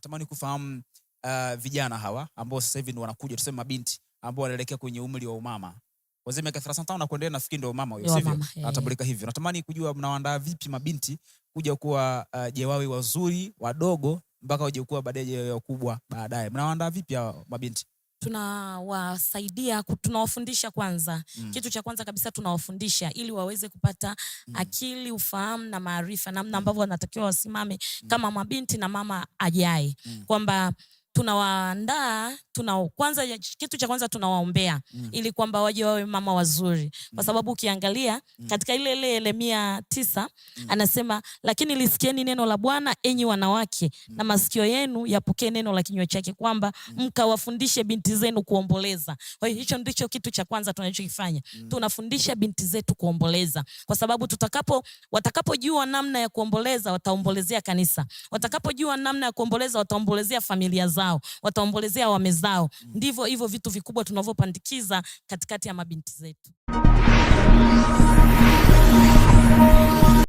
natamani kufahamu vijana hawa ambao sasa hivi ndio wanakuja, tuseme mabinti ambao wanaelekea kwenye umri wa umama. Wazee miaka 35 na kuendelea, nafikiri ndio mama huyo, sivyo? Anatambulika hivyo. Natamani kujua mnawaandaa vipi mabinti kuja kuwa jewawi wazuri wadogo mpaka waje kuwa baadaye wakubwa baadaye. Mnawaandaa vipi hao mabinti? Tunawasaidia, tunawafundisha kwanza. Kitu cha kwanza kabisa tunawafundisha ili waweze kupata akili, ufahamu na maarifa namna ambavyo wanatakiwa wasimame kama mabinti na mama ajaye. Kwamba tunawaandaa, kwanza kitu cha kwanza tunawaombea ili kwamba waje wawe mama wazuri. Kwa sababu ukiangalia katika ile Yeremia 9 anasema, lakini lisikieni neno la Bwana enyi wanawake, na masikio yenu yapokee neno la kinywa chake, kwamba mkawafundishe binti zenu kuomboleza. Kwa hiyo hicho ndicho kitu cha kwanza tunachokifanya. Tunafundisha binti zetu kuomboleza, kwa sababu watakapojua namna ya kuomboleza wataombolezea kanisa. Watakapojua namna ya kuomboleza wataombolezea familia zao, wataombolezea wame zao. Ndivyo hivyo vitu vikubwa tunavyopandikiza katikati ya mabinti zetu.